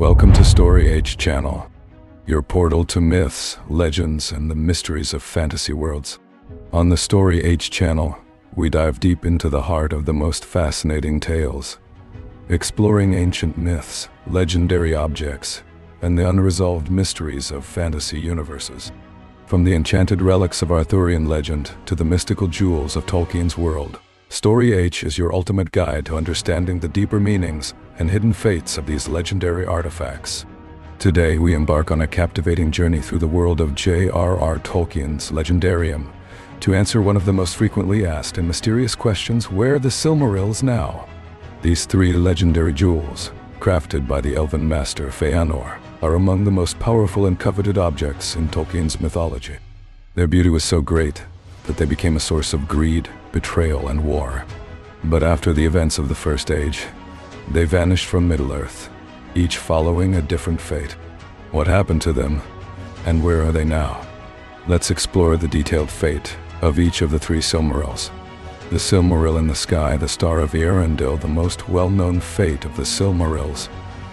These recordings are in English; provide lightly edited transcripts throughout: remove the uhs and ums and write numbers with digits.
Welcome to Story Age Channel, your portal to myths, legends, and the mysteries of fantasy worlds. On the Story Age Channel, we dive deep into the heart of the most fascinating tales, exploring ancient myths, legendary objects, and the unresolved mysteries of fantasy universes. From the enchanted relics of Arthurian legend to the mystical jewels of Tolkien's world, Story H is your ultimate guide to understanding the deeper meanings and hidden fates of these legendary artifacts. Today we embark on a captivating journey through the world of J.R.R. Tolkien's Legendarium to answer one of the most frequently asked and mysterious questions: where are the Silmarils now? These three legendary jewels, crafted by the elven master Fëanor, are among the most powerful and coveted objects in Tolkien's mythology. Their beauty was so great that they became a source of greed, betrayal, and war. But after the events of the First Age, they vanished from Middle-earth, each following a different fate. What happened to them, and where are they now? Let's explore the detailed fate of each of the three Silmarils. The Silmaril in the sky, the Star of Eärendil. The most well-known fate of the Silmarils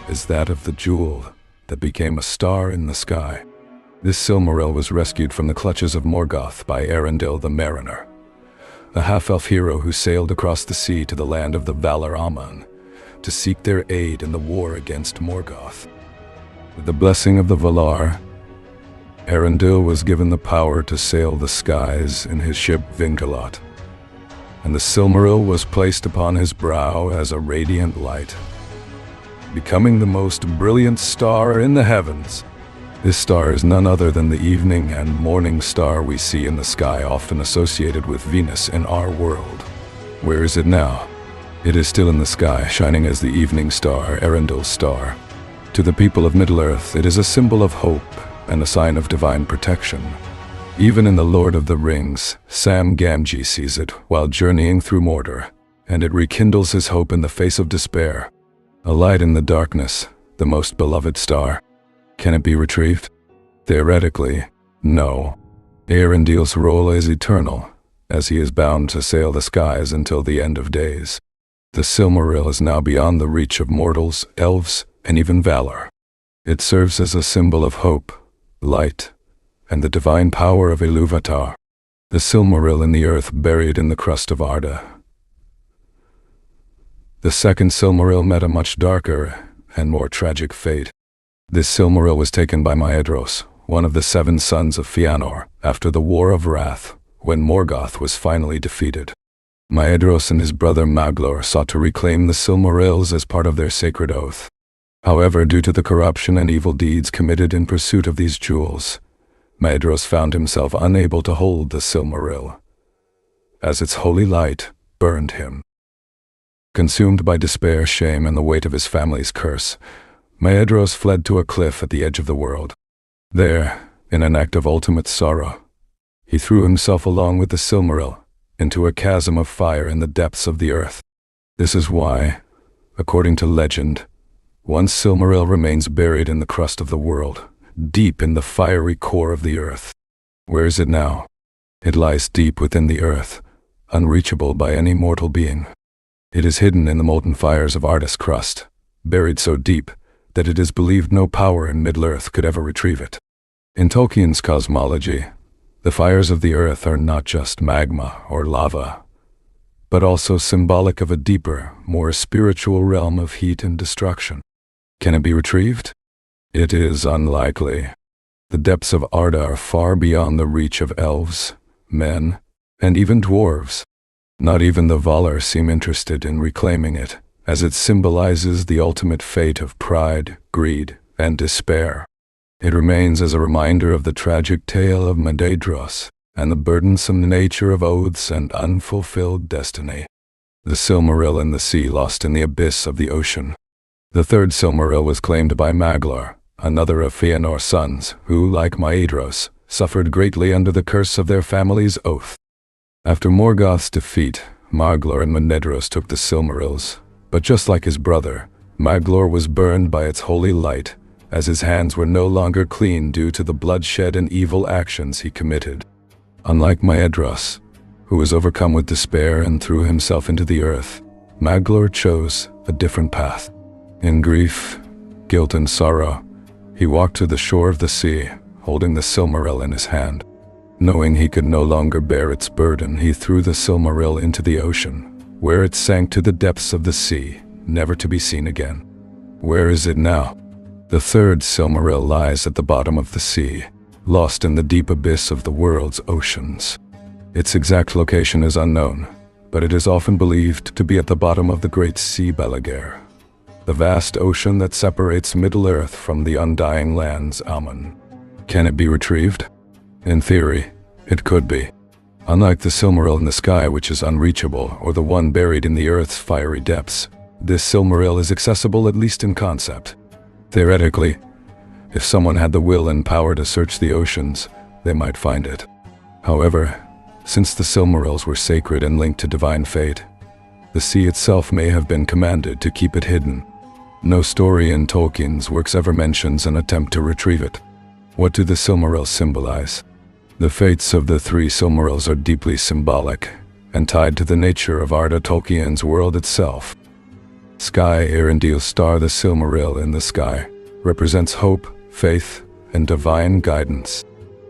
is that of the jewel that became a star in the sky. This Silmaril was rescued from the clutches of Morgoth by Eärendil the Mariner, a half-elf hero who sailed across the sea to the land of the Valar Aman to seek their aid in the war against Morgoth. With the blessing of the Valar, Eärendil was given the power to sail the skies in his ship Vingalot, and the Silmaril was placed upon his brow as a radiant light, becoming the most brilliant star in the heavens. This star is none other than the evening and morning star we see in the sky, often associated with Venus in our world. Where is it now? It is still in the sky, shining as the evening star, Eärendil's star. To the people of Middle-earth, it is a symbol of hope and a sign of divine protection. Even in The Lord of the Rings, Sam Gamgee sees it while journeying through Mordor, and it rekindles his hope in the face of despair. A light in the darkness, the most beloved star. Can it be retrieved? Theoretically, no. Eärendil's role is eternal, as he is bound to sail the skies until the end of days. The Silmaril is now beyond the reach of mortals, elves, and even Valar. It serves as a symbol of hope, light, and the divine power of Ilúvatar, the Silmaril in the earth buried in the crust of Arda. The second Silmaril met a much darker and more tragic fate. This Silmaril was taken by Maedhros, one of the 7 sons of Fëanor, after the War of Wrath, when Morgoth was finally defeated. Maedhros and his brother Maglor sought to reclaim the Silmarils as part of their sacred oath. However, due to the corruption and evil deeds committed in pursuit of these jewels, Maedhros found himself unable to hold the Silmaril, as its holy light burned him. Consumed by despair, shame, and the weight of his family's curse, Maedhros fled to a cliff at the edge of the world. There, in an act of ultimate sorrow, he threw himself along with the Silmaril into a chasm of fire in the depths of the earth. This is why, according to legend, one Silmaril remains buried in the crust of the world, deep in the fiery core of the earth. Where is it now? It lies deep within the earth, unreachable by any mortal being. It is hidden in the molten fires of Arda's crust, buried so deep that it is believed no power in Middle-earth could ever retrieve it. In Tolkien's cosmology, the fires of the earth are not just magma or lava, but also symbolic of a deeper, more spiritual realm of heat and destruction. Can it be retrieved? It is unlikely. The depths of Arda are far beyond the reach of elves, men, and even dwarves. Not even the Valar seem interested in reclaiming it, as it symbolizes the ultimate fate of pride, greed, and despair. It remains as a reminder of the tragic tale of Maedhros and the burdensome nature of oaths and unfulfilled destiny. The Silmaril in the sea, lost in the abyss of the ocean. The third Silmaril was claimed by Maglor, another of Fëanor's sons, who, like Maedhros, suffered greatly under the curse of their family's oath. After Morgoth's defeat, Maglor and Maedhros took the Silmarils, but just like his brother, Maglor was burned by its holy light, as his hands were no longer clean due to the bloodshed and evil actions he committed. Unlike Maedhros, who was overcome with despair and threw himself into the earth, Maglor chose a different path. In grief, guilt and sorrow, he walked to the shore of the sea, holding the Silmaril in his hand. Knowing he could no longer bear its burden, he threw the Silmaril into the ocean, where it sank to the depths of the sea, never to be seen again. Where is it now? The third Silmaril lies at the bottom of the sea, lost in the deep abyss of the world's oceans. Its exact location is unknown, but it is often believed to be at the bottom of the Great Sea Balaguer, the vast ocean that separates Middle-earth from the undying lands Amun. Can it be retrieved? In theory, it could be. Unlike the Silmaril in the sky, which is unreachable, or the one buried in the Earth's fiery depths, this Silmaril is accessible at least in concept. Theoretically, if someone had the will and power to search the oceans, they might find it. However, since the Silmarils were sacred and linked to divine fate, the sea itself may have been commanded to keep it hidden. No story in Tolkien's works ever mentions an attempt to retrieve it. What do the Silmarils symbolize? The fates of the three Silmarils are deeply symbolic and tied to the nature of Arda Tolkien's world itself. Sky Eärendil's star, the Silmaril in the sky, represents hope, faith, and divine guidance.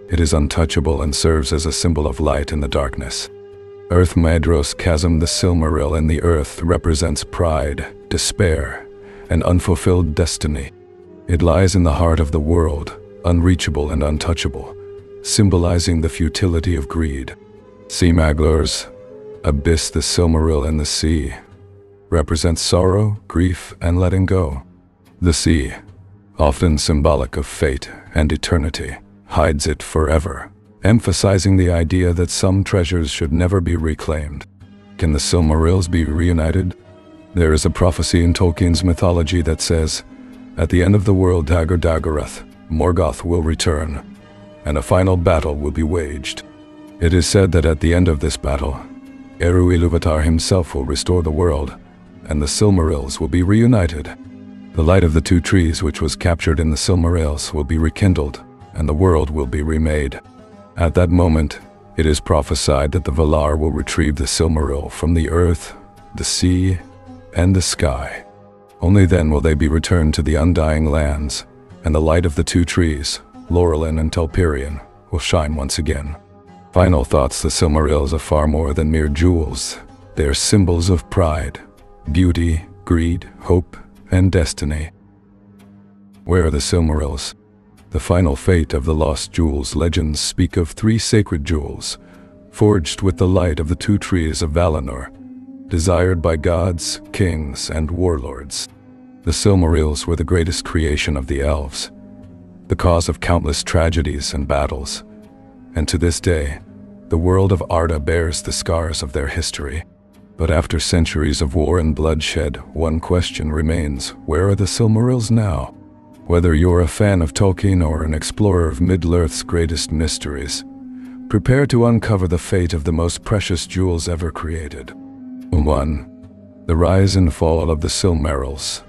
It is untouchable and serves as a symbol of light in the darkness. Earth Maedhros Chasm, the Silmaril in the earth, represents pride, despair, and unfulfilled destiny. It lies in the heart of the world, unreachable and untouchable, symbolizing the futility of greed. Silmarils Abyss, the Silmaril in the sea, represents sorrow, grief, and letting go. The sea, often symbolic of fate and eternity, hides it forever, emphasizing the idea that some treasures should never be reclaimed. Can the Silmarils be reunited? There is a prophecy in Tolkien's mythology that says, at the end of the world Dagor-Dagorath, Morgoth will return, and a final battle will be waged. It is said that at the end of this battle, Eru Ilúvatar himself will restore the world, and the Silmarils will be reunited. The light of the two trees which was captured in the Silmarils will be rekindled, and the world will be remade. At that moment, it is prophesied that the Valar will retrieve the Silmaril from the earth, the sea, and the sky. Only then will they be returned to the undying lands, and the light of the two trees, Laurelin and Telperion, will shine once again. Final thoughts: the Silmarils are far more than mere jewels. They are symbols of pride, beauty, greed, hope, and destiny. Where are the Silmarils? The final fate of the lost jewels. Legends speak of three sacred jewels, forged with the light of the two trees of Valinor, desired by gods, kings, and warlords. The Silmarils were the greatest creation of the elves, the cause of countless tragedies and battles, and to this day, the world of Arda bears the scars of their history. But after centuries of war and bloodshed, one question remains: where are the Silmarils now? Whether you're a fan of Tolkien or an explorer of Middle-earth's greatest mysteries, prepare to uncover the fate of the most precious jewels ever created. 1. The rise and fall of the Silmarils.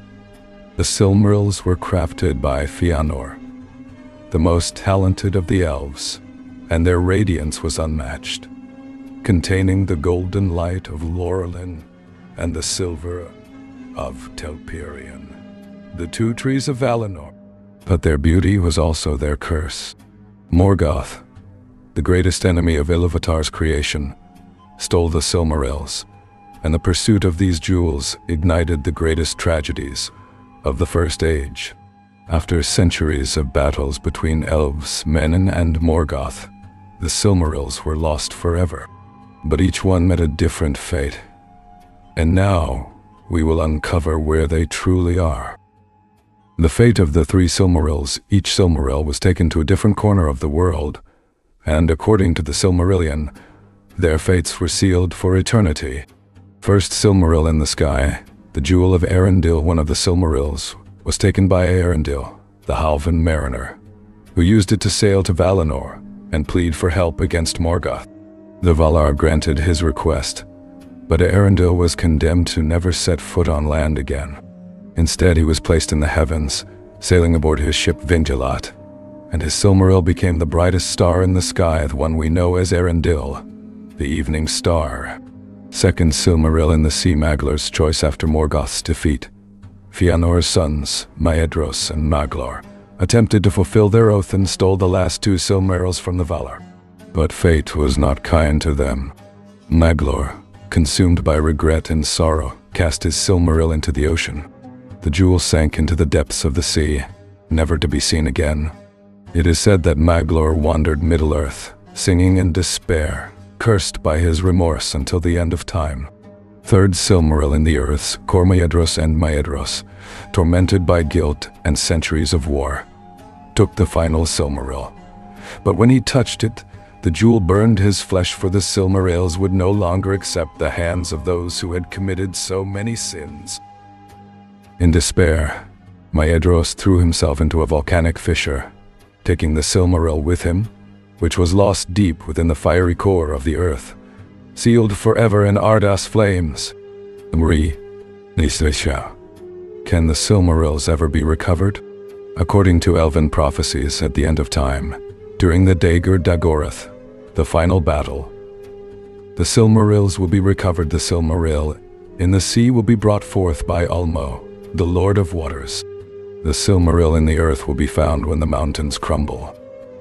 The Silmarils were crafted by Fëanor, the most talented of the elves, and their radiance was unmatched, containing the golden light of Laurelin and the silver of Telperion, the two trees of Valinor. But their beauty was also their curse. Morgoth, the greatest enemy of Ilúvatar's creation, stole the Silmarils, and the pursuit of these jewels ignited the greatest tragedies of the First Age. After centuries of battles between elves, men, and Morgoth, the Silmarils were lost forever. But each one met a different fate. And now, we will uncover where they truly are. The fate of the three Silmarils. Each Silmaril was taken to a different corner of the world, and according to the Silmarillion, their fates were sealed for eternity. First Silmaril in the sky, the jewel of Eärendil. One of the Silmarils was taken by Eärendil, the Halvan mariner, who used it to sail to Valinor and plead for help against Morgoth. The Valar granted his request, but Eärendil was condemned to never set foot on land again. Instead, he was placed in the heavens, sailing aboard his ship Vingelat, and his Silmaril became the brightest star in the sky, the one we know as Eärendil, the Evening Star. Second Silmaril in the sea. Maglar's choice. After Morgoth's defeat, Fëanor's sons, Maedhros and Maglor, attempted to fulfill their oath and stole the last 2 Silmarils from the Valar. But fate was not kind to them. Maglor, consumed by regret and sorrow, cast his Silmaril into the ocean. The jewel sank into the depths of the sea, never to be seen again. It is said that Maglor wandered Middle-earth, singing in despair, cursed by his remorse until the end of time. Third Silmaril in the earths, Cormaedhros and Maedhros, tormented by guilt and centuries of war, took the final Silmaril. But when he touched it, the jewel burned his flesh, for the Silmarils would no longer accept the hands of those who had committed so many sins. In despair, Maedhros threw himself into a volcanic fissure, taking the Silmaril with him, which was lost deep within the fiery core of the earth, sealed forever in Ardas flames. Can the Silmarils ever be recovered? According to elven prophecies, at the end of time, during the Dagor Dagorath, the final battle, the Silmarils will be recovered. The Silmaril in the sea will be brought forth by Ulmo, the Lord of Waters. The Silmaril in the earth will be found when the mountains crumble.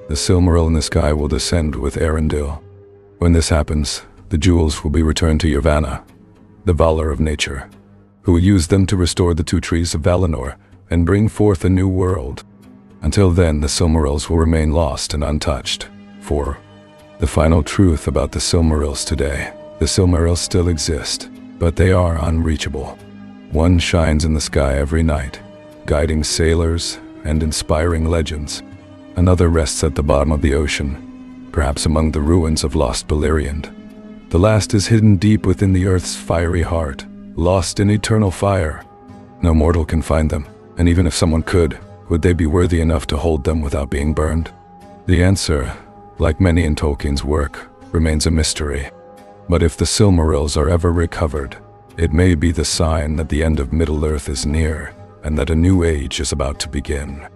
The Silmaril in the sky will descend with Arendil. When this happens, the jewels will be returned to Yavanna, the Valar of nature, who will use them to restore the 2 trees of Valinor and bring forth a new world. Until then, the Silmarils will remain lost and untouched. For the final truth about the Silmarils today: the Silmarils still exist, but they are unreachable. One shines in the sky every night, guiding sailors and inspiring legends. Another rests at the bottom of the ocean, perhaps among the ruins of lost Beleriand. The last is hidden deep within the earth's fiery heart, lost in eternal fire. No mortal can find them, and even if someone could, would they be worthy enough to hold them without being burned? The answer, like many in Tolkien's work, remains a mystery. But if the Silmarils are ever recovered, it may be the sign that the end of Middle-earth is near, and that a new age is about to begin.